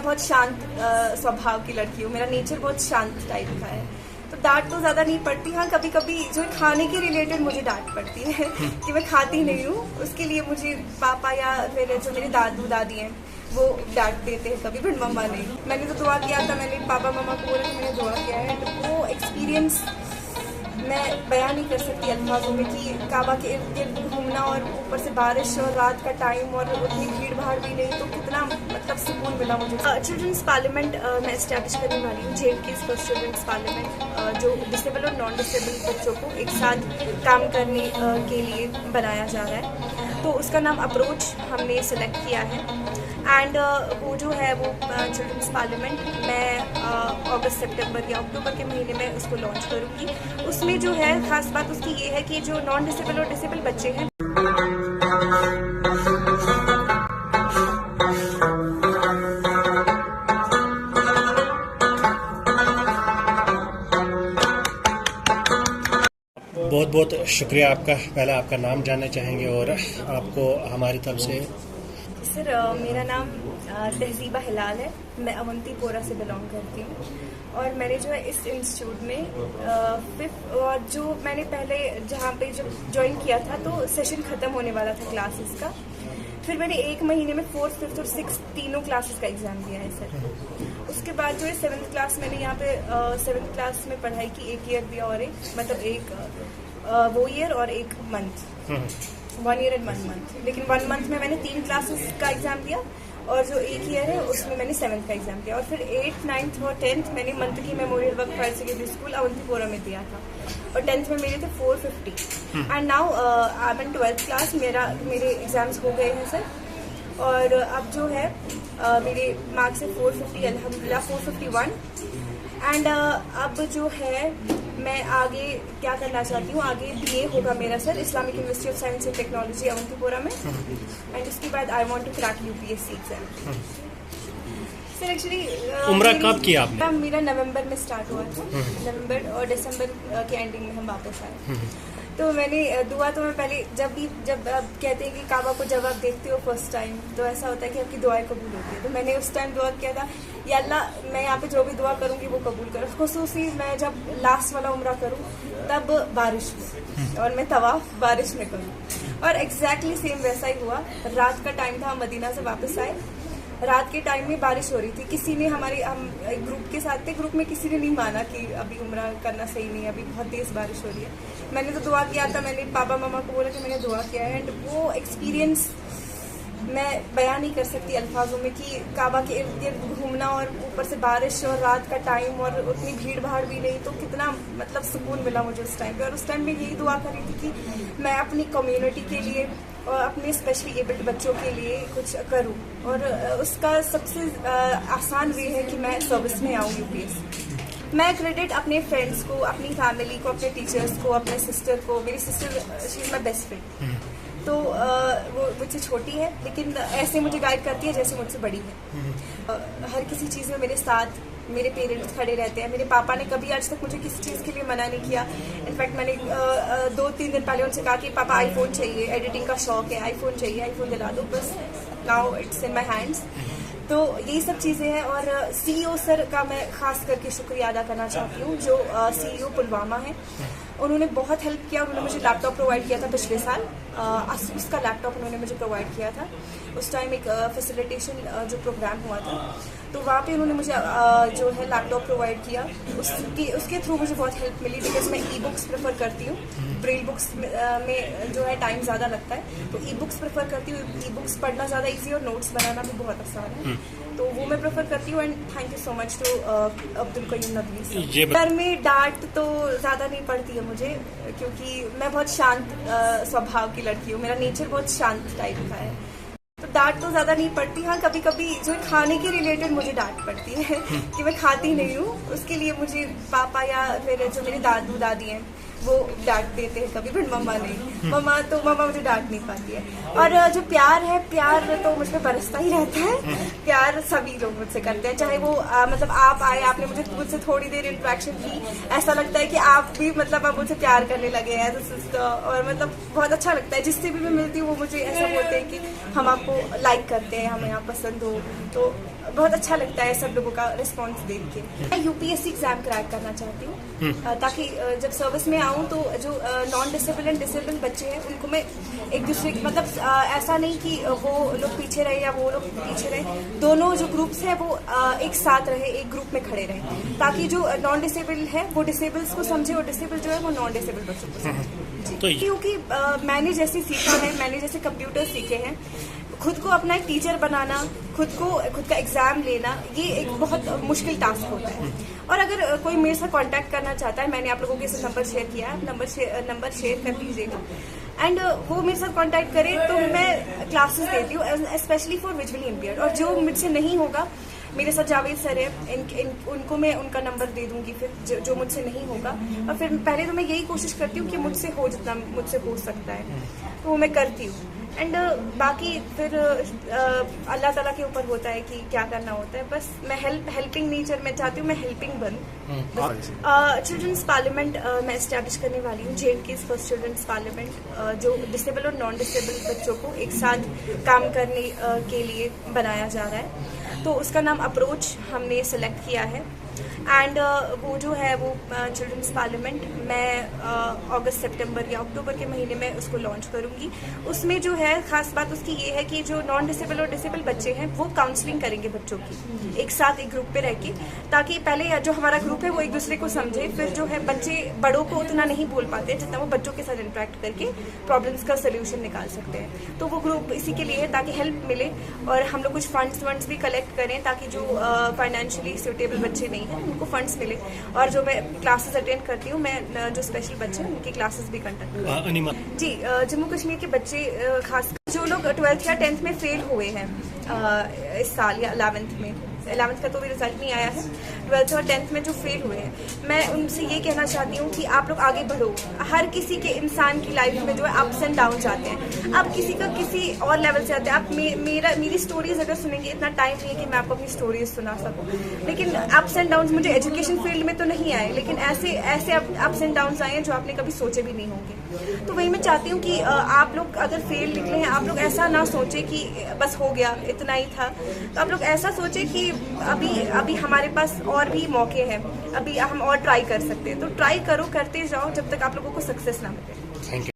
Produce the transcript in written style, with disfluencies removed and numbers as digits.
मैं बहुत शांत स्वभाव की लड़की हूँ, मेरा नेचर बहुत शांत टाइप का है, तो डांट तो ज़्यादा नहीं पड़ती। हाँ, कभी कभी जो खाने के रिलेटेड मुझे डांट पड़ती है कि मैं खाती नहीं हूँ, उसके लिए मुझे पापा या फिर जो मेरे दादू दादी हैं वो डांट देते हैं कभी, बट मम्मा नहीं। मैंने तो दुआ किया था, मैंने पापा मम्मा को बोला कि मैंने दुआ किया है, तो वो एक्सपीरियंस मैं बयान नहीं कर सकती अल्फाजों में कि काबा के इर्द गिर्द घूमना और ऊपर से बारिश और रात का टाइम और उतनी भीड़ भाड़ भी नहीं, तो कितना मतलब सुकून मिला मुझे। चिल्ड्रंस पार्लियामेंट मैं इस्टेब्लिश करने वाली हूँ, JNK फर्स्ट चिल्ड्रंस पार्लियामेंट, जो डिसेबल और नॉन डिसेबल बच्चों को एक साथ काम करने के लिए बनाया जा रहा है। तो उसका नाम अप्रोच हमने सेलेक्ट किया है, एंड वो जो है वो चिल्ड्रंस पार्लियामेंट मैं अगस्त सितंबर या अक्टूबर के महीने में उसको लॉन्च करूँगी। उसमें जो है खास बात उसकी ये है कि जो नॉन डिसेबल और डिसेबल बच्चे हैं बहुत बहुत शुक्रिया आपका। पहले आपका नाम जानना चाहेंगे और आपको हमारी तरफ से। सर, मेरा नाम तहजीबा हिलाल है, मैं अवंतीपोरा से बिलोंग करती हूँ, और मैंने जो है इस इंस्टीट्यूट में फिफ्थ और जो मैंने पहले जहाँ पे जब ज्वाइन किया था तो सेशन ख़त्म होने वाला था क्लासेस का, फिर मैंने एक महीने में 4th, 5th और 6th तीनों क्लासेस का एग्ज़ाम दिया है सर। उसके बाद जो है 7th क्लास मैंने यहाँ पे 7th क्लास में पढ़ाई की, 1 ईयर दिया और एक मतलब एक वो ईयर और एक मंथ, 1 ईयर एंड 1 मंथ। लेकिन 1 मंथ में मैंने 3 क्लासेस का एग्ज़ाम दिया, और जो 1 ईयर है उसमें मैंने 7th का एग्ज़ाम दिया, और फिर 8th, 9th और 10th मैंने मंथ की memorial work higher secondary school Awantipora में दिया था, और 10th में मेरे थे 450। And now I am in 12th class, मेरे एग्ज़ाम्स हो गए हैं सर, और अब जो है मेरे मार्क्स है 450 अल्हम्दुलिल्लाह 451। एंड अब जो है मैं आगे क्या करना चाहती हूँ, आगे BA होगा मेरा sir Islamic university of science and technology Awantipora में, एंड उसके बाद I want to crack UPSC exam. Sir actually उम्रा कब किया आपने? मेरा नवंबर में स्टार्ट हुआ था, नवंबर और दिसंबर के एंडिंग में हम वापस आए। तो मैंने दुआ तो मैं पहले जब आप कहते हैं कि काबा को जब आप देखते हो फर्स्ट टाइम तो ऐसा होता है कि आपकी दुआएं कबूल होती है, तो मैंने उस टाइम दुआ किया था, या अल्लाह मैं यहाँ पे जो भी दुआ करूँगी वो कबूल करो। खुसूसी मैं जब लास्ट वाला उम्रा करूँ तब बारिश हो और मैं तवाफ बारिश में करूँ, और एग्जैक्टली सेम वैसा ही हुआ। रात का टाइम था, हम मदीना से वापस आए, रात के टाइम में बारिश हो रही थी, किसी ने हम एक ग्रुप के साथ थे, ग्रुप में किसी ने नहीं माना कि अभी उम्रा करना सही नहीं है, अभी बहुत तेज़ बारिश हो रही है। मैंने तो दुआ किया था, मैंने पापा मम्मा को बोला कि मैंने दुआ किया है, एंड वो एक्सपीरियंस मैं बयान नहीं कर सकती अल्फाजों में कि काबा के इर्द गिर्द घूमना और ऊपर से बारिश और रात का टाइम और उतनी भीड़ भाड़ भी नहीं, तो कितना मतलब सुकून मिला मुझे उस टाइम पे। और उस टाइम में यही दुआ कर रही थी कि मैं अपनी कम्युनिटी के लिए और अपने स्पेशली एबल्ड बच्चों के लिए कुछ करूं, और उसका सबसे आसान वे है कि मैं सर्विस में आऊँ UPSC। मैं क्रेडिट अपने फ्रेंड्स को, अपनी फैमिली को, अपने टीचर्स को, अपने सिस्टर को, मेरी sister she is my best friend, तो वो मुझसे छोटी है लेकिन ऐसे मुझे गाइड करती है जैसे मुझसे बड़ी है। हर किसी चीज़ में मेरे साथ मेरे पेरेंट्स खड़े रहते हैं। मेरे पापा ने कभी आज तक मुझे किसी चीज़ के लिए मना नहीं किया। इनफैक्ट मैंने 2-3 दिन पहले उनसे कहा कि पापा आईफोन चाहिए, एडिटिंग का शौक है, आईफोन चाहिए, आईफोन दिला दो, बस now it's in my hands. तो यही सब चीज़ें हैं, और CEO सर का मैं खास करके शुक्रिया अदा करना चाहती हूँ, जो CEO पुलवामा है। उन्होंने बहुत हेल्प किया, उन्होंने मुझे लैपटॉप प्रोवाइड किया था पिछले साल, ASUS का लैपटॉप उन्होंने मुझे प्रोवाइड किया था। उस टाइम एक फैसिलिटेशन जो प्रोग्राम हुआ था, तो वहाँ पे उन्होंने मुझे जो है लैपटॉप प्रोवाइड किया। उसके थ्रू मुझे बहुत हेल्प मिली, बिकॉज मैं ई-बुक्स प्रेफर करती हूँ, ब्रेल बुक्स में जो है टाइम ज़्यादा लगता है, तो ई-बुक्स प्रेफर करती हूँ। ई-बुक्स पढ़ना ज़्यादा ईजी और नोट्स बनाना भी बहुत आसान है, तो वो मैं प्रेफर करती हूँ। And thank you so much to Abdul Qayyum Nadvi. घर में डांट तो ज़्यादा नहीं पड़ती है मुझे, क्योंकि मैं बहुत शांत स्वभाव की लड़की हूँ, मेरा नेचर बहुत शांत टाइप का है, तो डांट तो ज़्यादा नहीं पड़ती। हाँ, कभी कभी जो खाने के रिलेटेड मुझे डांट पड़ती है कि मैं खाती नहीं हूँ, उसके लिए मुझे पापा या फिर जो मेरे दादू दादी हैं वो डांट देते हैं कभी, बट मम्मा नहीं। मम्मा मुझे डांट नहीं पाती है। और जो प्यार है, प्यार तो मुझ पर बरसता ही रहता है। प्यार सभी लोग मुझसे करते हैं, चाहे वो मतलब आप आए, आपने मुझसे थोड़ी देर इंटरेक्शन की, ऐसा लगता है कि आप भी मतलब अब मुझसे प्यार करने लगे हैं एज अ सिस्टर, और मतलब बहुत अच्छा लगता है। जिससे भी मैं मिलती हूँ वो मुझे ऐसा बोलते हैं कि हम आपको लाइक करते हैं, हमें आप पसंद हो, तो बहुत अच्छा लगता है सब लोगों का रिस्पांस देख के। मैं यूपीएससी एग्जाम क्रैक करना चाहती हूँ ताकि जब सर्विस में आऊँ तो जो नॉन डिसेबल एंड डिसेबल बच्चे हैं उनको मैं एक दूसरे मतलब ऐसा नहीं कि वो लोग पीछे रहे या वो लोग पीछे रहे, दोनों जो ग्रुप्स हैं वो एक साथ रहे, एक ग्रुप में खड़े रहे, ताकि जो नॉन डिसेबल है वो डिसेबल्स को समझे और डिसेबल जो है वो नॉन डिसेबल बच्चों को समझे। क्योंकि मैंने जैसे सीखा है, मैंने जैसे कंप्यूटर सीखे हैं, खुद को अपना एक टीचर बनाना, खुद का एग्जाम लेना, ये एक बहुत मुश्किल टास्क होता है। और अगर कोई मेरे साथ कांटेक्ट करना चाहता है, मैंने आप लोगों के साथ नंबर शेयर किया है, नंबर शेयर कर दीजिएगा एंड वो मेरे साथ कांटेक्ट करे तो मैं क्लासेस देती हूँ स्पेशली फॉर विजुअली इम्पेयर्ड। और जो मुझसे नहीं होगा, मेरे साथ जावेद सर है, उनको मैं उनका नंबर दे दूंगी फिर जो मुझसे नहीं होगा। और फिर पहले तो मैं यही कोशिश करती हूँ कि मुझसे हो जितना मुझसे हो सकता है तो वो मैं करती हूँ। एंड बाकी फिर अल्लाह ताला के ऊपर होता है कि क्या करना होता है। बस मैं हेल्पिंग नेचर में चाहती हूँ, मैं हेल्पिंग बनूँ। चिल्ड्रंस पार्लियामेंट मैं इस्टेब्लिश करने वाली हूँ, JNK's फर्स्ट चिल्ड्रंस पार्लियामेंट, जो डिसेबल और नॉन डिसेबल बच्चों को एक साथ काम करने के लिए बनाया जा रहा है। तो उसका नाम अप्रोच हमने सेलेक्ट किया है। एंड वो जो है वो चिल्ड्रंस पार्लियामेंट मैं अगस्त सितंबर या अक्टूबर के महीने में उसको लॉन्च करूंगी। उसमें जो है खास बात उसकी ये है कि जो नॉन डिसेबल और डिसेबल बच्चे हैं वो काउंसलिंग करेंगे बच्चों की एक साथ एक ग्रुप पे रह के, ताकि पहले जो हमारा ग्रुप है वो एक दूसरे को समझे। फिर जो है बच्चे बड़ों को उतना नहीं बोल पाते जितना वो बच्चों के साथ इंटरेक्ट करके प्रॉब्लम्स का सोल्यूशन निकाल सकते हैं। तो वो ग्रुप इसी के लिए है ताकि हेल्प मिले और हम लोग कुछ फंड्स भी कलेक्ट करें ताकि जो फाइनेंशियली सुटेबल बच्चे नहीं हैं उनको फंड्स मिले। और जो मैं क्लासेस अटेंड करती हूँ, मैं जो स्पेशल बच्चे हैं उनकी क्लासेस भी कंडक्ट करती हूँ। जी, जम्मू कश्मीर के बच्चे खास जो लोग 12th या 10th में फेल हुए हैं इस साल या 11th का तो भी रिजल्ट नहीं आया है, 12th और 10th में जो फेल हुए हैं, मैं उनसे ये कहना चाहती हूँ कि आप लोग आगे बढ़ो। हर किसी के इंसान की लाइफ में जो है अप्स एंड डाउन आते हैं। आप किसी का किसी और लेवल से आते हैं। आप मेरी स्टोरीज अगर सुनेंगे, इतना टाइम नहीं है कि मैं आपको अपनी स्टोरीज सुना सकूँ, लेकिन अप्स एंड डाउन मुझे एजुकेशन फील्ड में तो नहीं आए, लेकिन ऐसे अप्स एंड डाउन आए हैं जो आपने कभी सोचे भी नहीं होंगे। तो वही मैं चाहती हूँ कि आप लोग अगर फेल निकले हैं, आप लोग ऐसा ना सोचे कि बस हो गया इतना ही था। तो आप लोग ऐसा सोचे कि अभी हमारे पास और भी मौके हैं, अभी हम और ट्राई कर सकते हैं। तो ट्राई करो, करते जाओ जब तक आप लोगों को सक्सेस ना मिले। Thank you.